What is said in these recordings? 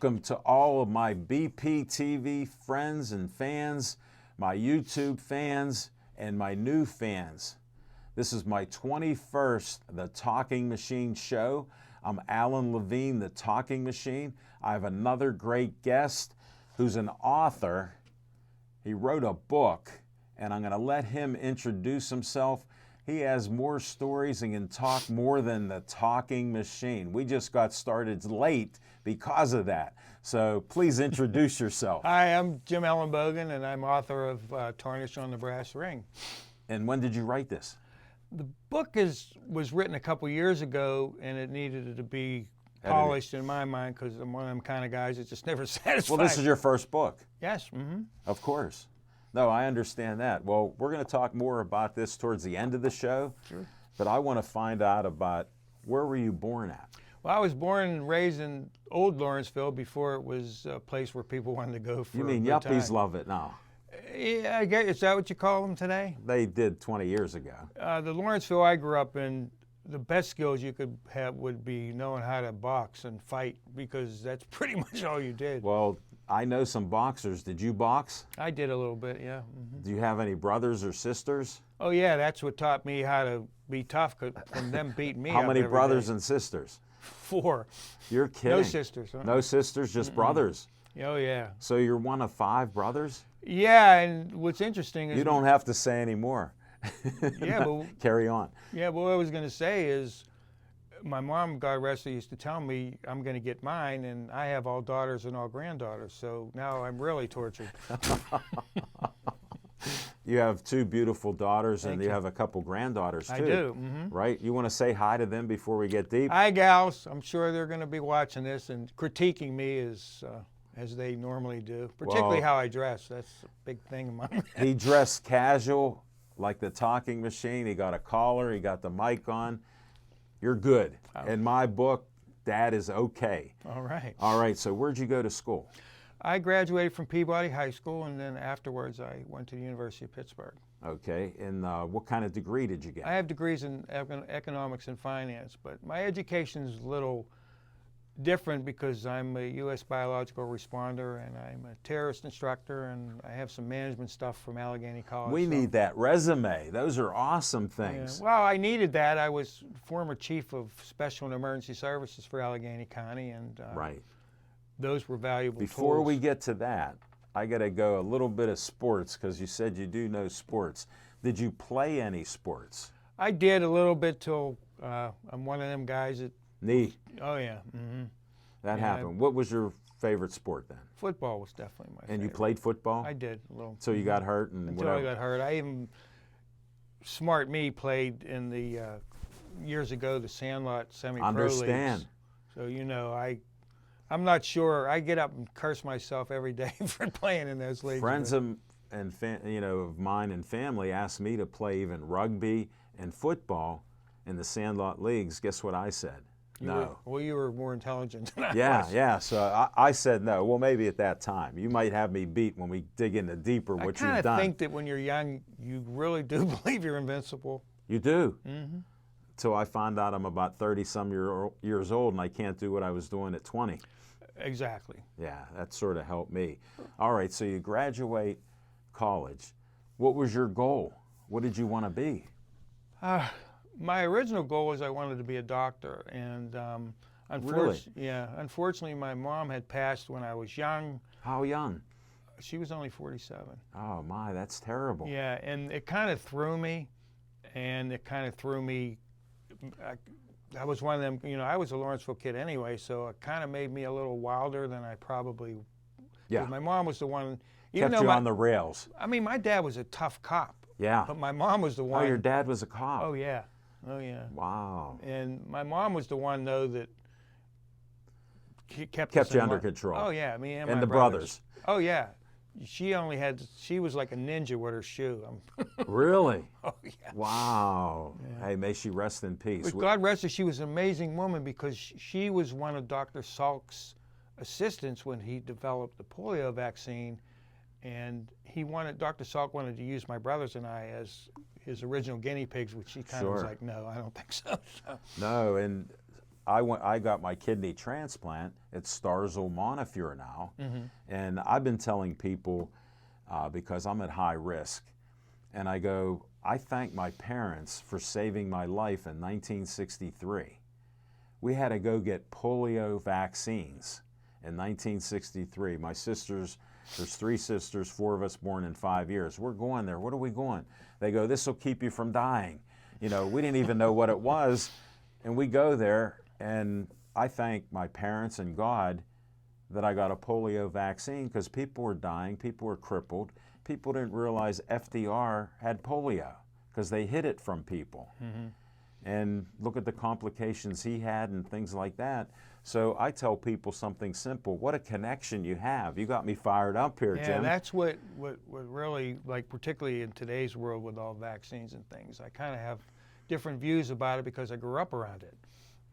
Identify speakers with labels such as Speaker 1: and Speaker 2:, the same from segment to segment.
Speaker 1: Welcome to all of my BPTV friends and fans, my YouTube fans, and my new fans. This is my 21st The Talking Machine show. I'm Alan Levine, The Talking Machine. I have another great guest who's an author. He wrote a book, and I'm going to let him introduce himself. He has more stories and can talk more than The Talking Machine. We just got started late because of that. So please introduce yourself.
Speaker 2: Hi, I'm Jim Ellenbogen, and I'm author of Tarnish on the Brass Ring.
Speaker 1: And when did you write this?
Speaker 2: The book was written a couple years ago, and it needed to be polished in my mind because I'm one of them kind of guys that just never satisfied.
Speaker 1: Well, this is your first book.
Speaker 2: Yes. Mm-hmm.
Speaker 1: Of course. No, I understand that. Well, we're going to talk more about this towards the end of the show.
Speaker 2: Sure.
Speaker 1: But I want to find out about where were you born at?
Speaker 2: Well, I was born and raised in Old Lawrenceville before it was a place where people wanted to go for
Speaker 1: You mean
Speaker 2: a good
Speaker 1: yuppies
Speaker 2: time.
Speaker 1: love it now?
Speaker 2: Yeah, I guess, is that what you call them today?
Speaker 1: They did 20 years ago.
Speaker 2: The Lawrenceville I grew up in, the best skills you could have would be knowing how to box and fight because that's pretty much all you did.
Speaker 1: Well, I know some boxers. Did you box?
Speaker 2: I did a little bit, yeah. Mm-hmm.
Speaker 1: Do you have any brothers or sisters?
Speaker 2: Oh yeah, that's what taught me how to be tough 'cause from them beating me
Speaker 1: How
Speaker 2: up
Speaker 1: many
Speaker 2: every
Speaker 1: brothers
Speaker 2: day.
Speaker 1: and sisters?
Speaker 2: 4.
Speaker 1: You're kidding.
Speaker 2: No sisters. Huh?
Speaker 1: No sisters, just brothers.
Speaker 2: Oh yeah.
Speaker 1: So you're one of 5 brothers?
Speaker 2: Yeah, and what's interesting is
Speaker 1: You don't have to say any more.
Speaker 2: Yeah, but
Speaker 1: Carry on.
Speaker 2: yeah, but what I was going to say is, my mom, God rest her, used to tell me I'm going to get mine, and I have all daughters and all granddaughters. So now I'm really tortured.
Speaker 1: You have 2 beautiful daughters, and
Speaker 2: Thank
Speaker 1: you
Speaker 2: you.
Speaker 1: have a couple granddaughters too.
Speaker 2: I do. Mm-hmm.
Speaker 1: Right? You want to say hi to them before we get deep?
Speaker 2: Hi, gals. I'm sure they're going to be watching this and critiquing me as they normally do, particularly
Speaker 1: Well,
Speaker 2: how I dress. That's a big thing in my
Speaker 1: He dressed casual, like the Talking Machine. He got a collar. He got the mic on. You're good. In my book, Dad is okay.
Speaker 2: All right.
Speaker 1: All right. So where'd you go to school?
Speaker 2: I graduated from Peabody High School, and then afterwards I went to the University of Pittsburgh.
Speaker 1: Okay. And what kind of degree did you get?
Speaker 2: I have degrees in economics and finance, but my education is a little different because I'm a U.S. biological responder, and I'm a terrorist instructor, and I have some management stuff from Allegheny College.
Speaker 1: We
Speaker 2: so-
Speaker 1: need that resume. Those are awesome
Speaker 2: Yeah.
Speaker 1: things.
Speaker 2: Well, I needed that. I was former chief of special and emergency services for Allegheny County, and
Speaker 1: Right.
Speaker 2: those were valuable
Speaker 1: Before
Speaker 2: tools.
Speaker 1: we get to that, I got to go a little bit of sports because you said you do know sports. Did you play any sports?
Speaker 2: I did a little bit till I'm one of them guys that.
Speaker 1: Knee.
Speaker 2: Oh yeah. Mm-hmm.
Speaker 1: That
Speaker 2: Yeah,
Speaker 1: happened. What was your favorite sport then?
Speaker 2: Football was definitely my
Speaker 1: And you
Speaker 2: favorite.
Speaker 1: played football?
Speaker 2: I did a little.
Speaker 1: So you got hurt and
Speaker 2: Until
Speaker 1: whatever.
Speaker 2: I got hurt. I even, smart me, played in the years ago the Sandlot semi-pro
Speaker 1: Understand.
Speaker 2: leagues. So you know, I'm not sure. I get up and curse myself every day for playing in those leagues.
Speaker 1: Friends
Speaker 2: but-
Speaker 1: of mine and family asked me to play even rugby and football in the Sandlot leagues. Guess what I said?
Speaker 2: you
Speaker 1: No.
Speaker 2: were- well, you were more intelligent than I
Speaker 1: Yeah,
Speaker 2: was.
Speaker 1: yeah. So I said no. Well, maybe at that time. You might have me beat when we dig into deeper
Speaker 2: I
Speaker 1: what
Speaker 2: kind
Speaker 1: you've
Speaker 2: of
Speaker 1: done.
Speaker 2: think that when you're young, you really do believe you're invincible.
Speaker 1: You do.
Speaker 2: Mm-hmm.
Speaker 1: Till I found out I'm about 30-some years old and I can't do what I was doing at 20.
Speaker 2: Exactly.
Speaker 1: Yeah, that sort of helped me. All right, so you graduate college. What was your goal? What did you want to be?
Speaker 2: My original goal was I wanted to be a doctor, and unfortunately, my mom had passed when I was young.
Speaker 1: How young?
Speaker 2: She was only 47.
Speaker 1: Oh my, that's terrible.
Speaker 2: Yeah, and it kind of threw me, I was one of them, you know, I was a Lawrenceville kid anyway, so it kind of made me a little wilder than I probably.
Speaker 1: Yeah.
Speaker 2: 'Cause my mom was the one. Even
Speaker 1: Kept
Speaker 2: though
Speaker 1: you on the rails.
Speaker 2: I mean, my dad was a tough cop,
Speaker 1: Yeah.
Speaker 2: but my mom was the
Speaker 1: Oh,
Speaker 2: one.
Speaker 1: your dad was a cop.
Speaker 2: Oh yeah, oh yeah.
Speaker 1: Wow.
Speaker 2: And my mom was the one though that kept
Speaker 1: Kept
Speaker 2: us
Speaker 1: you
Speaker 2: in
Speaker 1: under
Speaker 2: line.
Speaker 1: control.
Speaker 2: Oh yeah, me and
Speaker 1: And
Speaker 2: my
Speaker 1: the brothers.
Speaker 2: Oh yeah, she was like a ninja with her shoe.
Speaker 1: Really?
Speaker 2: Oh yeah.
Speaker 1: Wow. Hey, may she rest in peace.
Speaker 2: But God rest her, she was an amazing woman because she was one of Dr. Salk's assistants when he developed the polio vaccine, and Dr. Salk wanted to use my brothers and I as his original guinea pigs, which she kind of was
Speaker 1: Sure.
Speaker 2: like, no, I don't think so. So,
Speaker 1: No, and I got my kidney transplant. It's Starzl Montefiore now. And I've been telling people, because I'm at high risk, and I go, I thank my parents for saving my life in 1963. We had to go get polio vaccines in 1963. My sisters, there's 3 sisters, 4 of us born in 5 years. We're going there. What are we going? They go, this will keep you from dying. You know, we didn't even know what it was. And we go there, and I thank my parents and God that I got a polio vaccine, because people were dying, people were crippled. People didn't realize FDR had polio because they hid it from people. And look at the complications he had and things like that. So I tell people something simple. What a connection you have. You got me fired up here,
Speaker 2: Yeah,
Speaker 1: Jim.
Speaker 2: that's what really, like, particularly in today's world with all vaccines and things, I kind of have different views about it because I grew up around it,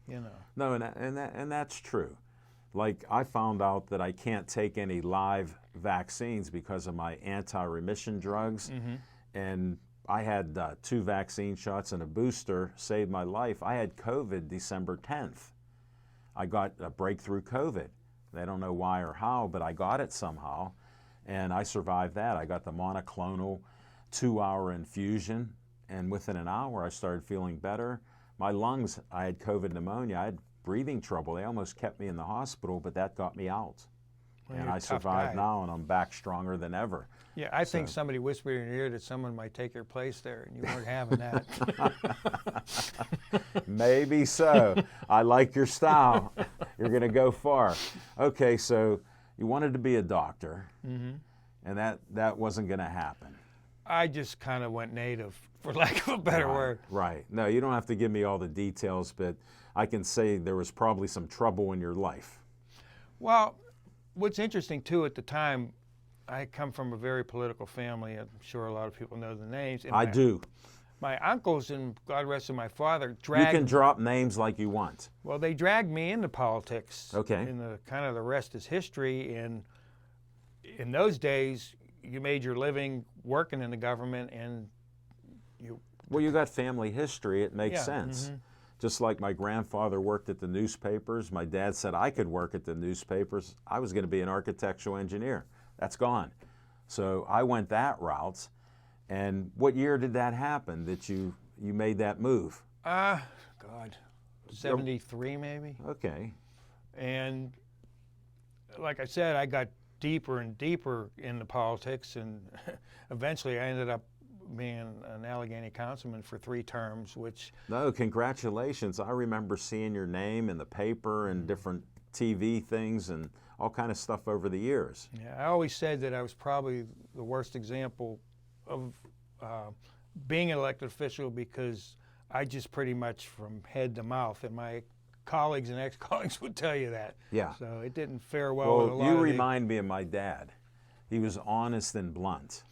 Speaker 2: you know.
Speaker 1: No, and that's true. Like, I found out that I can't take any live vaccines because of my anti-remission drugs. And I had 2 vaccine shots and a booster, saved my life. I had COVID December 10th. I got a breakthrough COVID. They don't know why or how, but I got it somehow, and I survived that. I got the monoclonal 2-hour infusion, and within an hour I started feeling better. My lungs, I had COVID pneumonia. I had breathing trouble. They almost kept me in the hospital, but that got me out.
Speaker 2: Well,
Speaker 1: and
Speaker 2: you're
Speaker 1: I
Speaker 2: a tough
Speaker 1: survived
Speaker 2: guy.
Speaker 1: now, and I'm back stronger than ever.
Speaker 2: Yeah, I think
Speaker 1: So-
Speaker 2: somebody whispered in your ear that someone might take your place there, and you weren't having that.
Speaker 1: Maybe so. I like your style. You're going to go far. Okay, so you wanted to be a doctor, and that wasn't going to happen.
Speaker 2: I just kind of went native, for lack of a better word.
Speaker 1: Right. No, you don't have to give me all the details, but I can say there was probably some trouble in your life.
Speaker 2: Well, what's interesting too, at the time, I come from a very political family. I'm sure a lot of people know the names. And
Speaker 1: I do.
Speaker 2: My uncles, and God rest my father,
Speaker 1: You
Speaker 2: dragged.
Speaker 1: can drop names like you want.
Speaker 2: Well, they dragged me into politics.
Speaker 1: Okay.
Speaker 2: And the kind of the rest is history. And in those days, you made your living working in the government, and you.
Speaker 1: Well, you got family history. It makes
Speaker 2: Yeah,
Speaker 1: sense. Just like my grandfather worked at the newspapers, my dad said I could work at the newspapers. I was going to be an architectural engineer. That's gone. So I went that route. And what year did that happen that you made that move?
Speaker 2: God, 73 maybe.
Speaker 1: Okay.
Speaker 2: And like I said, I got deeper and deeper into politics, and eventually I ended up being an Allegheny councilman for 3 terms, which,
Speaker 1: No, congratulations. I remember seeing your name in the paper and different TV things and all kind of stuff over the years.
Speaker 2: yeah, I always said that I was probably the worst example of being an elected official, because I just pretty much from head to mouth, and my colleagues and ex-colleagues would tell you that.
Speaker 1: Yeah.
Speaker 2: So it didn't fare well with a
Speaker 1: Well,
Speaker 2: lot
Speaker 1: you
Speaker 2: of
Speaker 1: remind me of my dad. He was honest and blunt.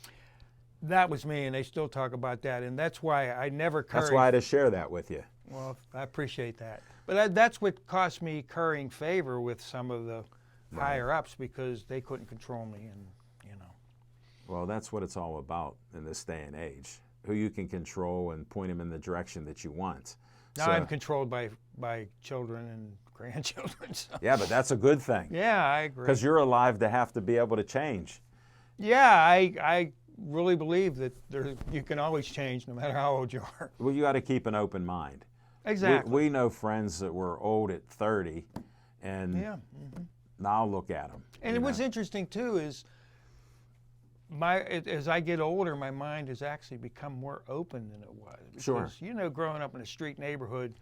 Speaker 2: That was me, and they still talk about that, and that's why I never curried.
Speaker 1: That's why I had to share that with you.
Speaker 2: Well, I appreciate that. But that's what cost me currying favor with some of the higher ups, because they couldn't control me, and you know.
Speaker 1: Well, that's what it's all about in this day and age. Who you can control and point them in the direction that you want.
Speaker 2: Now
Speaker 1: So-
Speaker 2: I'm controlled by children and grandchildren. So.
Speaker 1: Yeah, but that's a good thing.
Speaker 2: Yeah, I agree.
Speaker 1: Because you're alive to have to be able to change.
Speaker 2: Yeah, I really believe that you can always change no matter how old you are.
Speaker 1: Well, you got to keep an open mind.
Speaker 2: Exactly.
Speaker 1: We know friends that were old at 30, and
Speaker 2: Yeah.
Speaker 1: now look at them.
Speaker 2: And what's interesting too is as I get older, my mind has actually become more open than it was. Because,
Speaker 1: Sure.
Speaker 2: you know, growing up in a street neighborhood,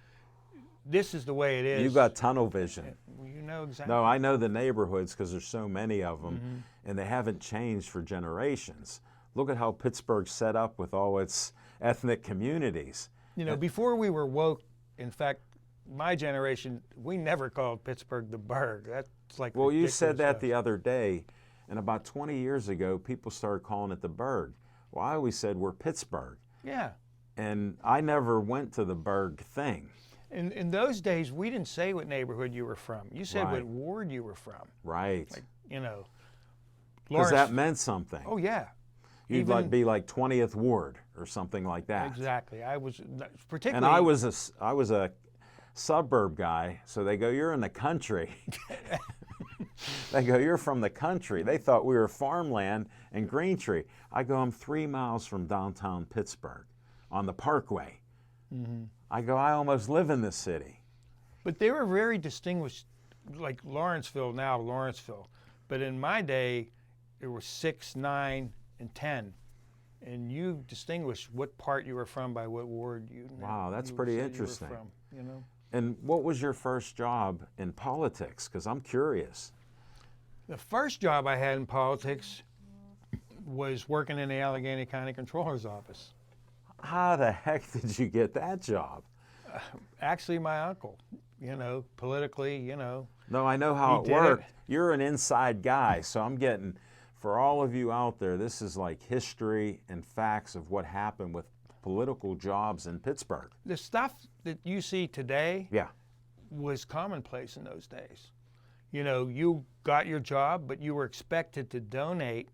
Speaker 2: this is the way it is.
Speaker 1: You got tunnel vision.
Speaker 2: You know exactly.
Speaker 1: No, I know the neighborhoods because there's so many of them,
Speaker 2: Mm-hmm.
Speaker 1: and they haven't changed for generations. Look at how Pittsburgh's set up with all its ethnic communities.
Speaker 2: You know, before we were woke, in fact, my generation, we never called Pittsburgh the Burg. That's like
Speaker 1: Well, you said
Speaker 2: ridiculous
Speaker 1: that
Speaker 2: stuff.
Speaker 1: the other day, and about 20 years ago, people started calling it the Burg. Well, I always said we're Pittsburgh,
Speaker 2: Yeah.
Speaker 1: and I never went to the Burg thing.
Speaker 2: In those days, we didn't say what neighborhood you were from. You said
Speaker 1: Right.
Speaker 2: what ward you were from.
Speaker 1: Right.
Speaker 2: You know,
Speaker 1: Because
Speaker 2: Lawrence.
Speaker 1: that meant something.
Speaker 2: Oh yeah.
Speaker 1: You'd like be like 20th Ward or something like that.
Speaker 2: Exactly. I was particularly.
Speaker 1: And I was a suburb guy. So they go, "You're in the country." They go, "You're from the country." They thought we were farmland and Greentree. I go, "I'm 3 miles from downtown Pittsburgh on the Parkway." I go, "I almost live in this city."
Speaker 2: But they were very distinguished, like Lawrenceville now, Lawrenceville. But in my day, there were 6, 9, and 10. And you distinguished what part you were from by what ward you.
Speaker 1: Wow, that's
Speaker 2: you
Speaker 1: pretty
Speaker 2: said you were
Speaker 1: interesting.
Speaker 2: from, you know?
Speaker 1: And what was your first job in politics? Because I'm curious.
Speaker 2: The first job I had in politics was working in the Allegheny County Controller's office.
Speaker 1: How the heck did you get that job?
Speaker 2: Actually, my uncle, you know, politically, you know.
Speaker 1: No, I know how
Speaker 2: He
Speaker 1: it
Speaker 2: did
Speaker 1: worked.
Speaker 2: it.
Speaker 1: You're an inside guy, so I'm getting, for all of you out there, this is like history and facts of what happened with political jobs in Pittsburgh.
Speaker 2: The stuff that you see today
Speaker 1: Yeah,
Speaker 2: was commonplace in those days. You know, you got your job, but you were expected to donate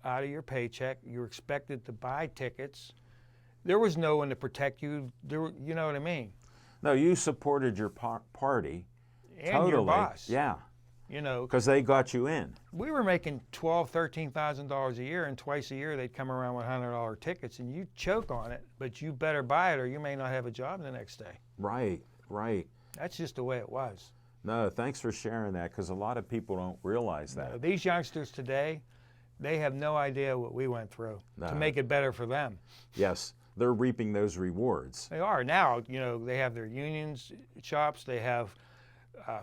Speaker 2: out of your paycheck. You were expected to buy tickets. There was no one to protect you. You know what I mean?
Speaker 1: no, you supported your party.
Speaker 2: And
Speaker 1: Totally.
Speaker 2: your boss.
Speaker 1: Yeah,
Speaker 2: You know,
Speaker 1: because they got you in.
Speaker 2: we were making $12,000, $13,000 a year, and twice a year they'd come around with $100 tickets, and you choke on it, but you better buy it or you may not have a job the next day.
Speaker 1: Right, right.
Speaker 2: That's just the way it was.
Speaker 1: No, thanks for sharing that, because a lot of people don't realize that.
Speaker 2: These youngsters today, they have no idea what we went through
Speaker 1: No.
Speaker 2: to make it better for them.
Speaker 1: Yes, they're reaping those rewards.
Speaker 2: They are now. You know, they have their unions shops. They have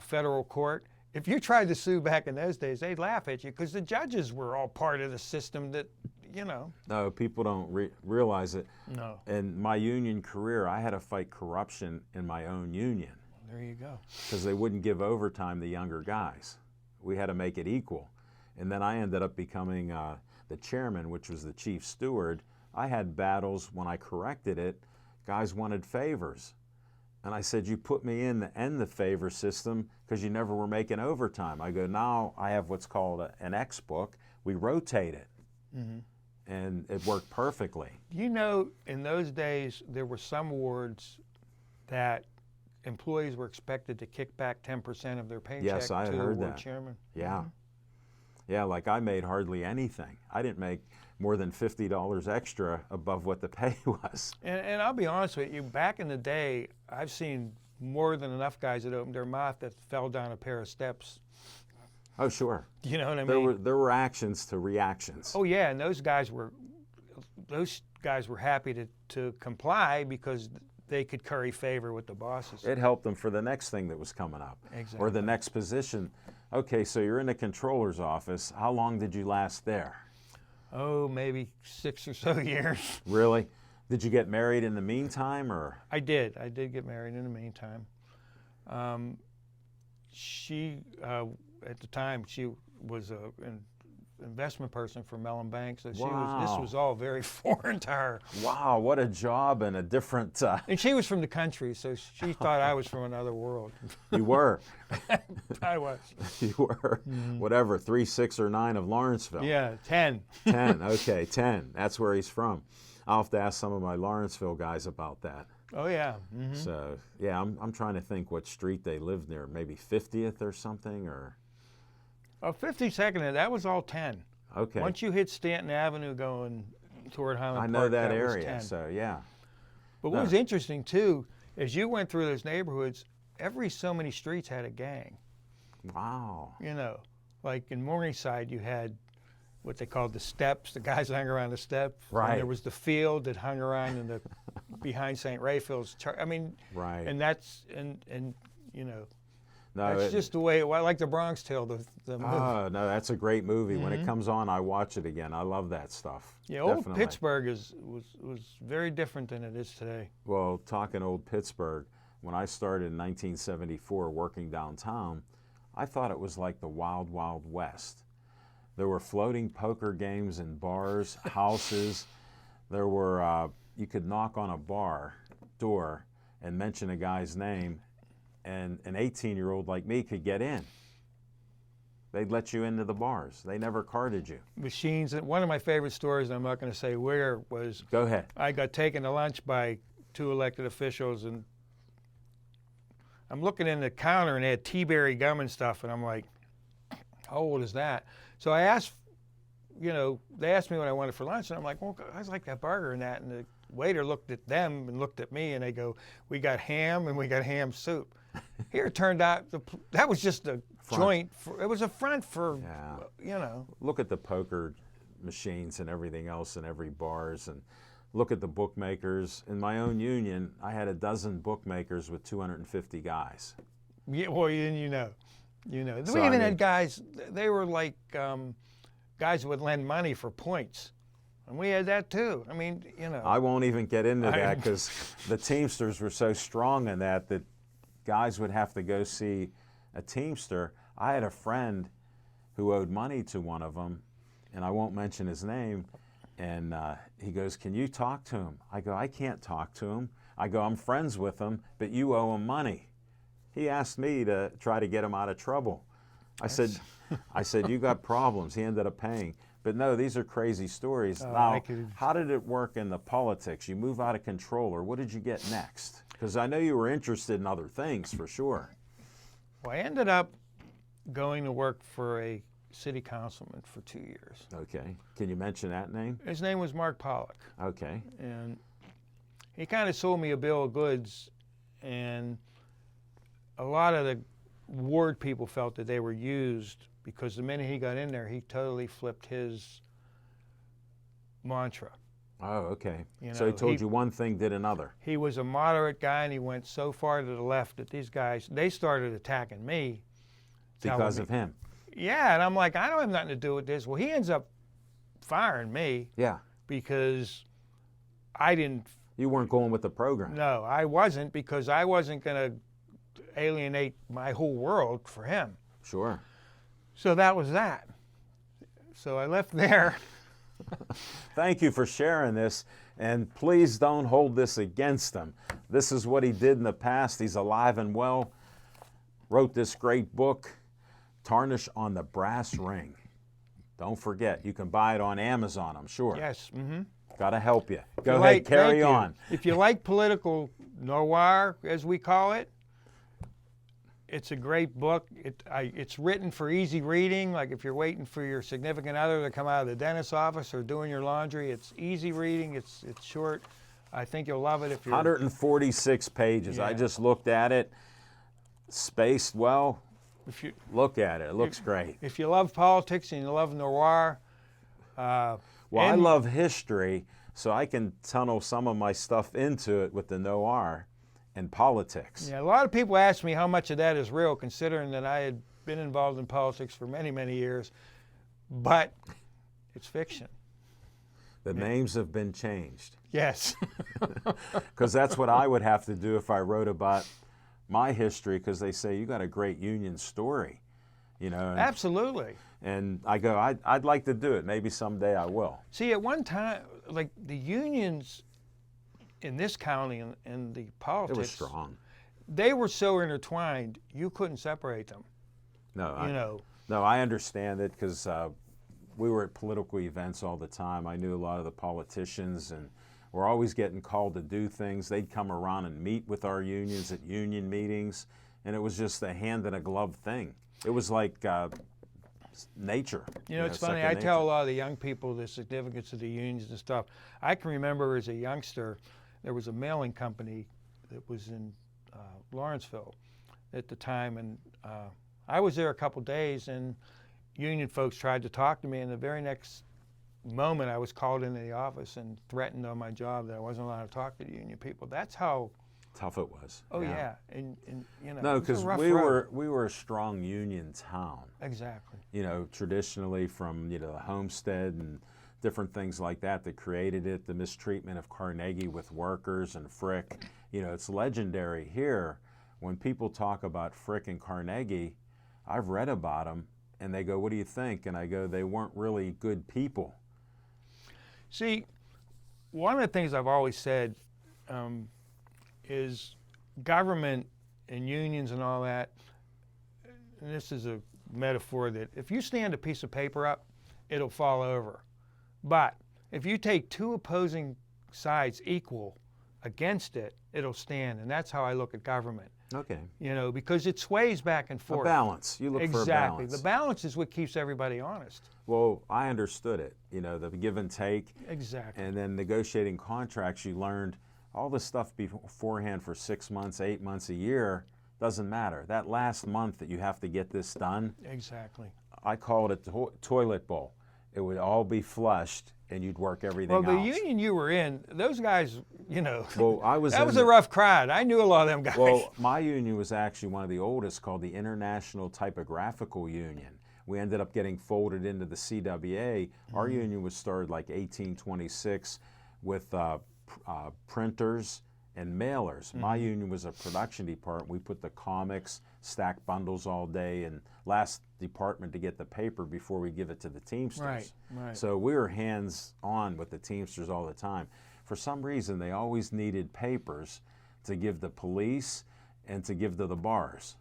Speaker 2: federal court. If you tried to sue back in those days, they'd laugh at you because the judges were all part of the system that, you know.
Speaker 1: No, people don't realize it.
Speaker 2: No.
Speaker 1: In my union career, I had to fight corruption in my own union
Speaker 2: There you go.
Speaker 1: because they wouldn't give overtime to younger guys. We had to make it equal. And then I ended up becoming the chairman, which was the chief steward. I had battles when I corrected it. Guys wanted favors. And I said, "You put me in to end the favor system because you never were making overtime." I go, "Now I have what's called an X book. We rotate it." And it worked perfectly.
Speaker 2: You know, in those days, there were some wards that employees were expected to kick back 10% of their paycheck
Speaker 1: Yes, I
Speaker 2: to
Speaker 1: had
Speaker 2: the
Speaker 1: heard
Speaker 2: ward
Speaker 1: that.
Speaker 2: chairman.
Speaker 1: Yeah. Yeah, like I made hardly anything. I didn't make more than $50 extra above what the pay was.
Speaker 2: And I'll be honest with you, back in the day, I've seen more than enough guys that opened their mouth that fell down a pair of steps.
Speaker 1: Oh, sure.
Speaker 2: You know what I
Speaker 1: There
Speaker 2: mean?
Speaker 1: were actions to reactions.
Speaker 2: Oh yeah, and those guys were happy to comply because they could curry favor with the bosses.
Speaker 1: It helped them for the next thing that was coming up.
Speaker 2: Exactly.
Speaker 1: Or the next position. Okay, so you're in the controller's office. How long did you last there?
Speaker 2: Oh, maybe 6 or so years.
Speaker 1: Really? Did you get married in the meantime, or?
Speaker 2: I did get married in the meantime. She, at the time, she was an investment person for Mellon Bank, so this
Speaker 1: Wow.
Speaker 2: was all very foreign to her.
Speaker 1: Wow, what a job and a different.
Speaker 2: And she was from the country, so she thought I was from another world.
Speaker 1: You were.
Speaker 2: I was.
Speaker 1: You were. Whatever, 3, 6, or 9 of Lawrenceville.
Speaker 2: Yeah, 10.
Speaker 1: 10. Okay, 10. That's where he's from. I'll have to ask some of my Lawrenceville guys about that.
Speaker 2: Oh yeah. Mhm.
Speaker 1: So yeah, I'm trying to think what street they lived near. Maybe 50th or something, or.
Speaker 2: 52nd, that was all 10.
Speaker 1: Okay.
Speaker 2: Once you hit Stanton Avenue going toward Highland
Speaker 1: I
Speaker 2: Park,
Speaker 1: know that
Speaker 2: was
Speaker 1: area,
Speaker 2: 10.
Speaker 1: so yeah.
Speaker 2: But what was interesting too, as you went through those neighborhoods, every so many streets had a gang.
Speaker 1: Wow.
Speaker 2: You know, like in Morningside, you had what they called the steps, the guys that hung around the steps.
Speaker 1: Right.
Speaker 2: And there was the field that hung around in the behind St. Raphael's. I mean,
Speaker 1: Right.
Speaker 2: and that's and you know,
Speaker 1: No,
Speaker 2: that's just the way. I like the Bronx Tale, the movie.
Speaker 1: Oh, no, that's a great movie. When it comes on, I watch it again. I love that stuff.
Speaker 2: Yeah, old
Speaker 1: Definitely.
Speaker 2: Pittsburgh was very different than it is today.
Speaker 1: Well, talking old Pittsburgh, when I started in 1974 working downtown, I thought it was like the Wild Wild West. There were floating poker games in bars, houses. There were, you could knock on a bar door and mention a guy's name, and an 18-year-old like me could get in. They'd let you into the bars. They never carded you.
Speaker 2: Machines. And one of my favorite stories, and I'm not going to say where, was
Speaker 1: Go ahead.
Speaker 2: I got taken to lunch by 2 elected officials, and I'm looking in the counter and they had T-berry gum and stuff, and I'm like, how old is that? So I asked, they asked me what I wanted for lunch, and I'm like, well, I like that burger and that. And the waiter looked at them and looked at me, and they go, we got ham and we got ham soup. Here it turned out that was just a joint. It was a front for,
Speaker 1: Look at the poker machines and everything else in every bars, and look at the bookmakers. In my own union, I had a dozen bookmakers with 250 guys.
Speaker 2: Yeah, well, you know.
Speaker 1: So,
Speaker 2: We even had guys, they were like guys who would lend money for points. And we had that too. I mean,
Speaker 1: I won't even get into that because the Teamsters were so strong in that guys would have to go see a Teamster. I had a friend who owed money to one of them, and I won't mention his name, and he goes, can you talk to him? I go, I can't talk to him. I go, I'm friends with him, but you owe him money. He asked me to try to get him out of trouble. I said, you got problems. He ended up paying. But no, these are crazy stories. Now, how did it work in the politics? You move out of control, or what did you get next? Because I know you were interested in other things for sure.
Speaker 2: Well, I ended up going to work for a city councilman for 2 years.
Speaker 1: Okay. Can you mention that name?
Speaker 2: His name was Mark Pollock.
Speaker 1: Okay.
Speaker 2: And he kind of sold me a bill of goods, and a lot of the ward people felt that they were used because the minute he got in there, he totally flipped his mantra.
Speaker 1: Oh, okay. So he told you one thing, did another.
Speaker 2: He was a moderate guy, and he went so far to the left that these guys, they started attacking me.
Speaker 1: Because of him?
Speaker 2: Yeah, and I'm like, I don't have nothing to do with this. Well, he ends up firing me.
Speaker 1: Yeah.
Speaker 2: Because I didn't.
Speaker 1: You weren't going with the program.
Speaker 2: No, I wasn't, because I wasn't going to alienate my whole world for him.
Speaker 1: Sure.
Speaker 2: So that was that. So I left there.
Speaker 1: Thank you for sharing this, and please don't hold this against him. This is what he did in the past. He's alive and well. Wrote this great book, Tarnish on the Brass Ring. Don't forget, you can buy it on Amazon, I'm sure.
Speaker 2: Yes. Mm-hmm.
Speaker 1: Got to help you. Go ahead, carry on.
Speaker 2: If you like political noir, as we call it, it's a great book. It's written for easy reading. Like if you're waiting for your significant other to come out of the dentist's office or doing your laundry, it's easy reading. It's short. I think you'll love it if you're.
Speaker 1: 146 pages. Yeah. I just looked at it. Spaced well.
Speaker 2: If you
Speaker 1: look at it, it looks great.
Speaker 2: If you love politics and you love noir.
Speaker 1: Well, I love history, so I can tunnel some of my stuff into it with the noir and politics.
Speaker 2: Yeah, a lot of people ask me how much of that is real, considering that I had been involved in politics for many, many years, but it's fiction.
Speaker 1: The names have been changed.
Speaker 2: Yes.
Speaker 1: Because that's what I would have to do if I wrote about my history, because they say, you got a great Union story,
Speaker 2: Absolutely.
Speaker 1: And I go, I'd like to do it. Maybe someday I will.
Speaker 2: See, at one time, like the unions in this county and the politics.
Speaker 1: It was strong.
Speaker 2: They were so intertwined, you couldn't separate them.
Speaker 1: No, No, I understand it, because we were at political events all the time. I knew a lot of the politicians, and we're always getting called to do things. They'd come around and meet with our unions at union meetings, and it was just a hand in a glove thing. It was like nature.
Speaker 2: It's funny. I tell a lot of the young people the significance of the unions and stuff. I can remember as a youngster, there was a mailing company that was in Lawrenceville at the time, and I was there a couple days, and union folks tried to talk to me, and the very next moment I was called into the office and threatened on my job that I wasn't allowed to talk to the union people. That's how
Speaker 1: tough it was.
Speaker 2: Oh yeah, and
Speaker 1: no, because we were a strong union town.
Speaker 2: Exactly.
Speaker 1: Traditionally from the Homestead and different things like that created it. The mistreatment of Carnegie with workers and Frick. It's legendary here. When people talk about Frick and Carnegie, I've read about them, and they go, "What do you think?" And I go, "They weren't really good people."
Speaker 2: See, one of the things I've always said is government and unions and all that, and this is a metaphor that if you stand a piece of paper up, it'll fall over. But if you take two opposing sides equal against it, it'll stand. And that's how I look at government.
Speaker 1: Okay.
Speaker 2: You know, because it sways back and
Speaker 1: A
Speaker 2: forth.
Speaker 1: balance. You look for a
Speaker 2: Exactly.
Speaker 1: balance.
Speaker 2: The balance is what keeps everybody honest.
Speaker 1: Well, I understood it. You know, the give and take.
Speaker 2: Exactly.
Speaker 1: And then negotiating contracts, you learned all this stuff beforehand for 6 months, 8 months, a year. Doesn't matter. That last month that you have to get this done,
Speaker 2: Exactly.
Speaker 1: I call it a toilet bowl. It would all be flushed, and you'd work everything
Speaker 2: Well, the
Speaker 1: out.
Speaker 2: union you were in, those guys, you know,
Speaker 1: Well, I was
Speaker 2: that
Speaker 1: in
Speaker 2: was
Speaker 1: the-
Speaker 2: a rough crowd. I knew a lot of them guys.
Speaker 1: Well, my union was actually one of the oldest, called the International Typographical Union. We ended up getting folded into the CWA. Our union was started like 1826 with printers and mailers. My union was a production department. We put the comics, stack bundles all day, and last department to get the paper before we give it to the Teamsters.
Speaker 2: Right.
Speaker 1: So we were hands-on with the Teamsters all the time. For some reason, they always needed papers to give the police and to give to the bars.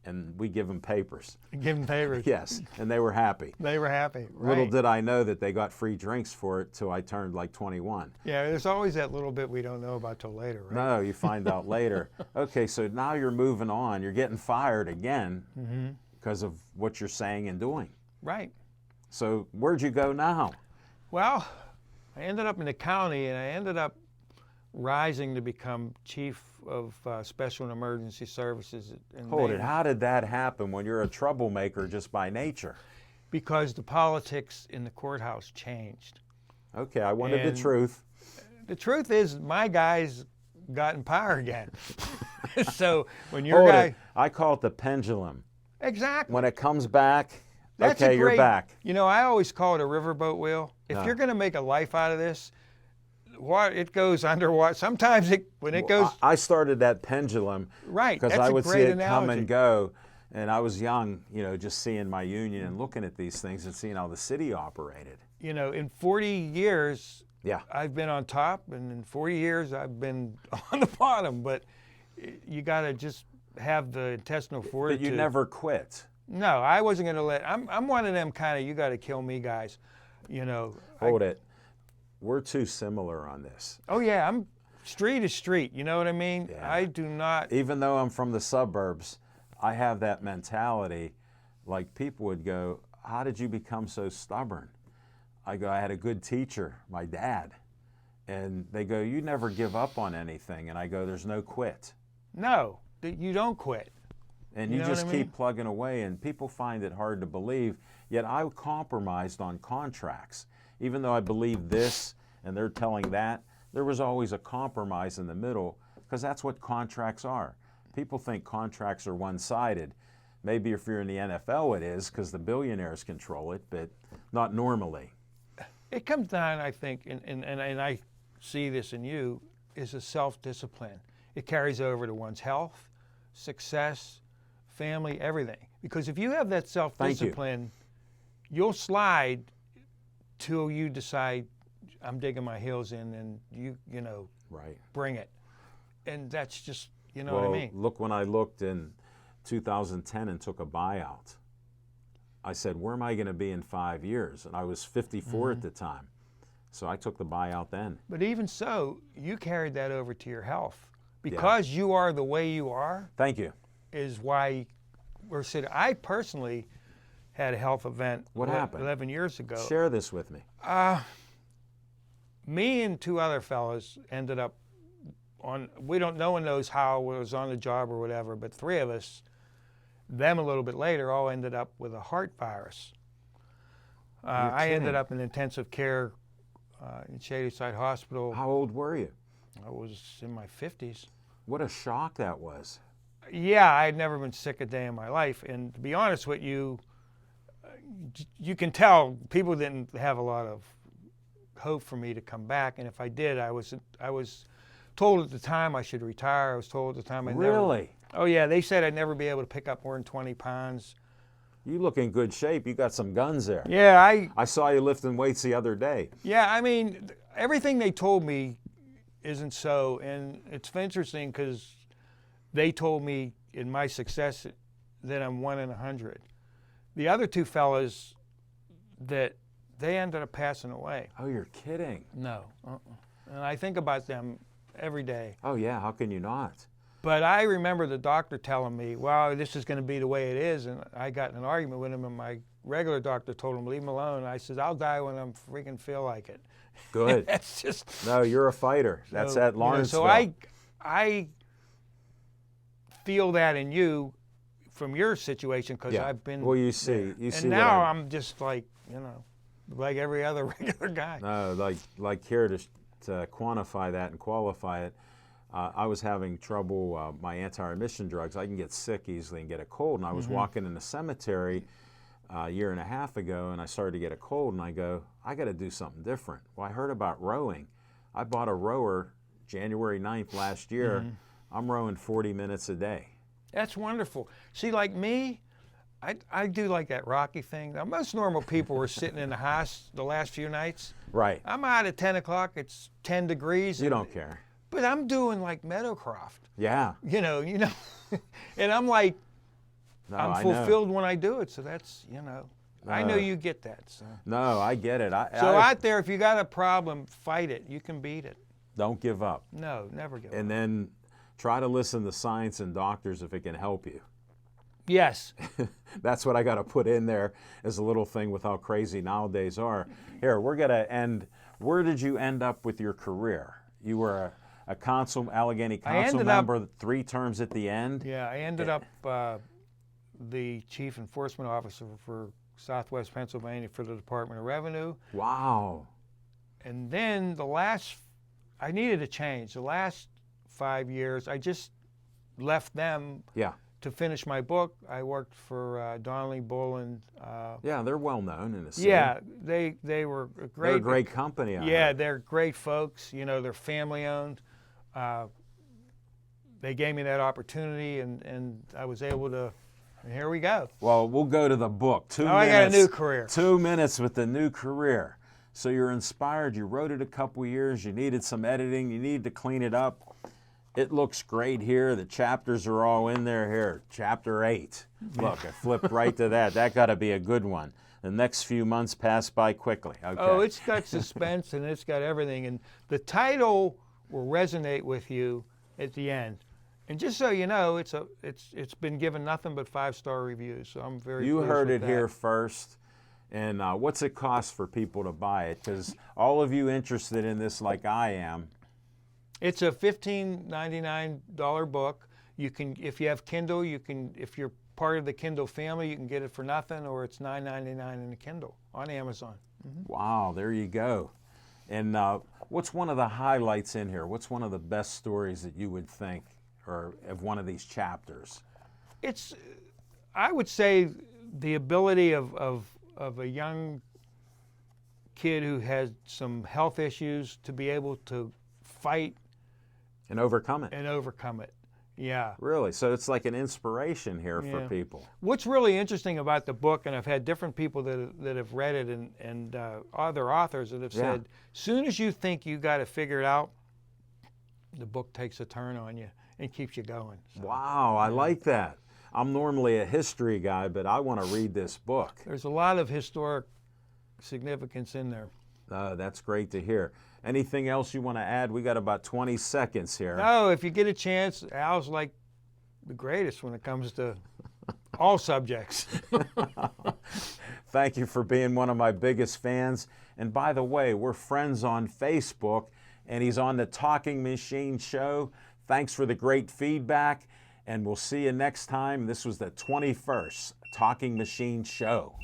Speaker 1: And we give them papers.
Speaker 2: Give them favors.
Speaker 1: Yes, and they were happy.
Speaker 2: They were happy.
Speaker 1: Little
Speaker 2: Right.
Speaker 1: did I know that they got free drinks for it till I turned like 21.
Speaker 2: Yeah, there's always that little bit we don't know about till later, right?
Speaker 1: No, you find out later. Okay, so now you're moving on. You're getting fired again because of what you're saying and doing.
Speaker 2: Right.
Speaker 1: So where'd you go now?
Speaker 2: Well, I ended up in the county, and I ended up rising to become chief of special and emergency services.
Speaker 1: Hold it. How did that happen when you're a troublemaker just by nature?
Speaker 2: Because the politics in the courthouse changed.
Speaker 1: Okay, I wanted
Speaker 2: And
Speaker 1: the truth.
Speaker 2: The truth is, my guys got in power again. So when your
Speaker 1: Hold
Speaker 2: guy,
Speaker 1: it. I call it the pendulum.
Speaker 2: exactly.
Speaker 1: When it comes back,
Speaker 2: That's
Speaker 1: okay,
Speaker 2: a
Speaker 1: you're
Speaker 2: great,
Speaker 1: back.
Speaker 2: You know, I always call it a riverboat wheel. If
Speaker 1: Yeah.
Speaker 2: you're going to make a life out of this, it goes underwater. Sometimes when it goes
Speaker 1: I started that pendulum
Speaker 2: right,
Speaker 1: because
Speaker 2: that's
Speaker 1: I
Speaker 2: a
Speaker 1: would see
Speaker 2: great
Speaker 1: it come
Speaker 2: analogy.
Speaker 1: and go. And I was young, you know, just seeing my union and looking at these things and seeing how the city operated.
Speaker 2: You know, in 40 years,
Speaker 1: Yeah.
Speaker 2: I've been on top, and in 40 years, I've been on the bottom. But you got to just have the intestinal
Speaker 1: But
Speaker 2: fortitude.
Speaker 1: you never quit.
Speaker 2: No, I wasn't going to let. I'm one of them kind of you got to kill me guys. You know.
Speaker 1: Hold it. We're too similar on this.
Speaker 2: Oh yeah, I'm street to street. You know what I mean?
Speaker 1: Yeah.
Speaker 2: I do not.
Speaker 1: Even though I'm from the suburbs, I have that mentality. Like people would go, how did you become so stubborn? I go, I had a good teacher, my dad. And they go, you never give up on anything. And I go, there's no quit.
Speaker 2: No, you don't quit.
Speaker 1: And
Speaker 2: You
Speaker 1: you
Speaker 2: know what
Speaker 1: just
Speaker 2: I
Speaker 1: keep
Speaker 2: mean?
Speaker 1: plugging away, and people find it hard to believe. Yet I compromised on contracts. Even though I believe this and they're telling that, there was always a compromise in the middle, because that's what contracts are. People think contracts are one-sided. Maybe if you're in the NFL it is, because the billionaires control it, but not normally.
Speaker 2: It comes down, I think, and I see this in you, is a self-discipline. It carries over to one's health, success, family, everything. Because if you have that self-discipline, you'll slide till you decide, I'm digging my heels in, and you know,
Speaker 1: Right.
Speaker 2: bring it. And that's just, you know
Speaker 1: Well,
Speaker 2: what I mean?
Speaker 1: look, when I looked in 2010 and took a buyout, I said, where am I going to be in 5 years? And I was 54 at the time. So I took the buyout then.
Speaker 2: But even so, you carried that over to your health. Because you are the way you are,
Speaker 1: Thank you.
Speaker 2: is why we're sitting. I personally had a health event
Speaker 1: What happened?
Speaker 2: 11 years ago.
Speaker 1: Share this with me.
Speaker 2: Me and two other fellows ended up on, no one knows how, it was on the job or whatever, but three of us, them a little bit later, all ended up with a heart virus. I ended
Speaker 1: kidding.
Speaker 2: up in intensive care in Shadyside Hospital.
Speaker 1: How old were you?
Speaker 2: I was in my 50s.
Speaker 1: What a shock that was.
Speaker 2: Yeah, I had never been sick a day in my life. And to be honest with you, you can tell people didn't have a lot of hope for me to come back. And if I did, I was told at the time I should retire. I was told at the time I'd never.
Speaker 1: Really?
Speaker 2: Oh yeah, they said I'd never be able to pick up more than 20 pounds.
Speaker 1: You look in good shape. You got some guns there.
Speaker 2: Yeah,
Speaker 1: I saw you lifting weights the other day.
Speaker 2: I mean, everything they told me isn't so. And it's interesting because they told me in my success that I'm 1 in 100. The other two fellas, that they ended up passing away.
Speaker 1: Oh, you're kidding.
Speaker 2: No. And I think about them every day.
Speaker 1: Oh, yeah. How can you not?
Speaker 2: But I remember the doctor telling me, well, this is going to be the way it is. And I got in an argument with him, and my regular doctor told him, leave him alone. I said, I'll die when I freaking feel like it.
Speaker 1: Good.
Speaker 2: That's just...
Speaker 1: No, you're a fighter. That's at Lawrenceville.
Speaker 2: So I feel that in you from your situation, because I've been...
Speaker 1: Well, you see.
Speaker 2: there.
Speaker 1: You see.
Speaker 2: And now I'm just like, like every other regular guy.
Speaker 1: No, like here to quantify that and qualify it, I was having trouble, my anti-remission drugs. I can get sick easily and get a cold. And I was walking in the cemetery a year and a half ago, and I started to get a cold, and I go, I got to do something different. Well, I heard about rowing. I bought a rower January 9th last year. I'm rowing 40 minutes a day.
Speaker 2: That's wonderful. See, like me, I do like that Rocky thing. Now, most normal people were sitting in the house the last few nights.
Speaker 1: Right.
Speaker 2: I'm out at 10 o'clock. It's 10 degrees.
Speaker 1: You don't care.
Speaker 2: But I'm doing like Meadowcroft.
Speaker 1: Yeah.
Speaker 2: And I'm like,
Speaker 1: No,
Speaker 2: I'm
Speaker 1: I
Speaker 2: fulfilled when I do it. So that's, I know
Speaker 1: No.
Speaker 2: you get that. So,
Speaker 1: No, I get it.
Speaker 2: so out there, if you got a problem, fight it. You can beat it.
Speaker 1: Don't give up.
Speaker 2: No, never give up.
Speaker 1: And then try to listen to science and doctors if it can help you.
Speaker 2: Yes.
Speaker 1: That's what I got to put in there as a little thing with how crazy nowadays are. Here, we're going to end. Where did you end up with your career? You were a council, Allegheny council member, 3 terms at the end.
Speaker 2: Yeah, I ended up the chief enforcement officer for Southwest Pennsylvania for the Department of Revenue.
Speaker 1: Wow.
Speaker 2: And then I needed a change. The last 5 years, I just left them to finish my book. I worked for Donnelly Bull and...
Speaker 1: yeah, they're well known in the city.
Speaker 2: Yeah, they were a great...
Speaker 1: They're a great company.
Speaker 2: They're great folks. They're family owned. They gave me that opportunity, and I was able to... And here we go.
Speaker 1: Well, we'll go to the book. 2 minutes.
Speaker 2: I got a new career.
Speaker 1: 2 minutes with the new career. So you're inspired. You wrote it a couple years. You needed some editing. You needed to clean it up. It looks great here. The chapters are all in there here. Chapter 8. Look, I flipped right to that. That got to be a good one. The next few months pass by quickly. Okay.
Speaker 2: Oh, it's got suspense and it's got everything. And the title will resonate with you at the end. And just so you know, it's been given nothing but 5-star reviews. So I'm very
Speaker 1: You
Speaker 2: pleased
Speaker 1: heard
Speaker 2: with
Speaker 1: it
Speaker 2: that.
Speaker 1: here first. And what's it cost for people to buy it? Because all of you interested in this like I am.
Speaker 2: It's a $15.99 book. You can, if you have Kindle, if you're part of the Kindle family, you can get it for nothing, or it's $9.99 in the Kindle on Amazon.
Speaker 1: Wow, there you go. And what's one of the highlights in here? What's one of the best stories that you would think, or of one of these chapters?
Speaker 2: I would say the ability of a young kid who has some health issues to be able to fight
Speaker 1: and overcome it.
Speaker 2: Yeah.
Speaker 1: Really? So it's like an inspiration here for people.
Speaker 2: What's really interesting about the book, and I've had different people that have read it and other authors that have said, soon as you think you got to figure it out, the book takes a turn on you and keeps you going. So,
Speaker 1: wow, I like that. I'm normally a history guy, but I want to read this book.
Speaker 2: There's a lot of historic significance in there.
Speaker 1: That's great to hear. Anything else you want to add? We got about 20 seconds here.
Speaker 2: No, if you get a chance, Al's like the greatest when it comes to all subjects.
Speaker 1: Thank you for being one of my biggest fans. And by the way, we're friends on Facebook, and he's on the Talking Machine Show. Thanks for the great feedback, and we'll see you next time. This was the 21st Talking Machine Show.